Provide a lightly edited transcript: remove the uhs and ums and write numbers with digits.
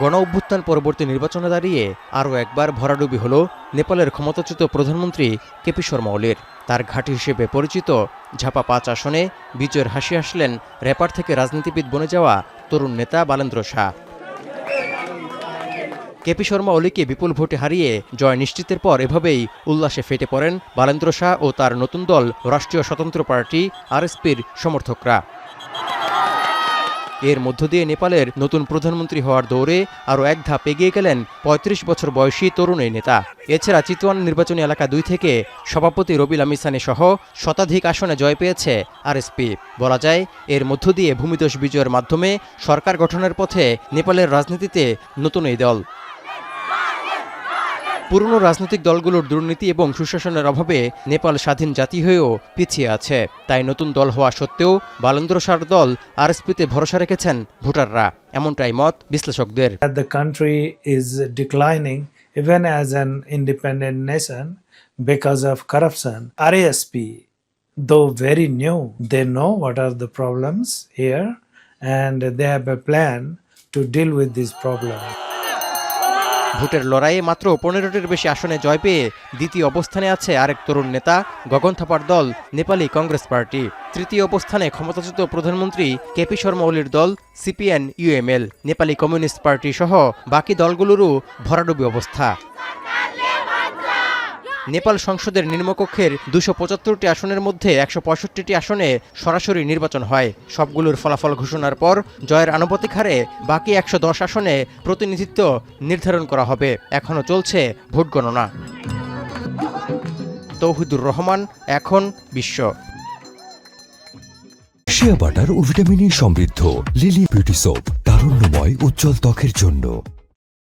গণ অভ্যুত্থান পরবর্তী নির্বাচনে দাঁড়িয়ে আরও একবার ভরাডুবি হল নেপালের ক্ষমতাচ্যুত প্রধানমন্ত্রী কেপি শর্মা ওলির। তার ঘাঁটি হিসেবে পরিচিত ঝাপা ৫ আসনে বিজয়ের হাসি হাসলেন র্যাপার থেকে রাজনীতিবিদ বনে যাওয়া তরুণ নেতা বালেন্দ্র শাহ। কেপি শর্মা ওলিকে বিপুল ভোটে হারিয়ে জয় নিশ্চিতের পর এভাবেই উল্লাসে ফেটে পড়েন বালেন্দ্র শাহ ও তার নতুন দল রাষ্ট্রীয় স্বতন্ত্র পার্টি আরএসপির সমর্থকরা। এর মধ্য দিয়ে নেপালের নতুন প্রধানমন্ত্রী হওয়ার দৌড়ে আরও এক ধাপ এগিয়ে গেলেন ৩৫ বছর বয়সী তরুণ এই নেতা। এছাড়া চিতওয়ান নির্বাচনী এলাকা ২ থেকে সভাপতি রবি লামিছানে সহ শতাধিক আসনে জয় পেয়েছে আরএসপি। বলা যায় এর মধ্য দিয়ে ভূমিদস্যু বিজয়ের মাধ্যমে সরকার গঠনের পথে নেপালের রাজনীতিতে নতুন এই দল। পুরনো রাজনৈতিক দলগুলোর দুর্নীতি এবং সুশাসনের অভাবে নেপাল স্বাধীন জাতি হয়েও পিছিয়ে আছে। তাই নতুন দল হওয়া সত্ত্বেও বালেন্দ্র শাহর দল আরএসপিতে ভরসা রেখেছেন ভোটাররা, এমনটাই মত বিশ্লেষকদের। The country is declining even as an independent nation because of corruption. RASP, though very new, they know what are the problems here and they have a plan to deal with these problems. ভোটের লড়াইয়ে মাত্র ১৫টির বেশি আসনে জয় পেয়ে দ্বিতীয় অবস্থানে আছে আরেক তরুণ নেতা গগন থাপার দল নেপালি কংগ্রেস পার্টি। তৃতীয় অবস্থানে ক্ষমতাচ্যুত প্রধানমন্ত্রী কেপি শর্মা ওলির দল CPN UML, Nepali communist party সহ বাকি দলগুলোরও ভরাডুবি অবস্থা। নেপাল সংসদের নিম্নকক্ষের ২৭৫টি আসনের মধ্যে ১৬৫টি আসনে সরাসরি নির্বাচন হয়। সবগুলোর ফলাফল ঘোষণার পর জয়ের আনুপাতিক হারে বাকি ১১০ আসনে প্রতিনিধিত্ব নির্ধারণ করা হবে। এখনও চলছে ভোট গণনা। তৌহিদুর রহমান, এখন বিশ্ব। শিয়া বাটার ও ভিটামিন ই সমৃদ্ধ লিলি বিউটি সোপ, তারুণ্যময় উজ্জ্বল ত্বকের জন্য।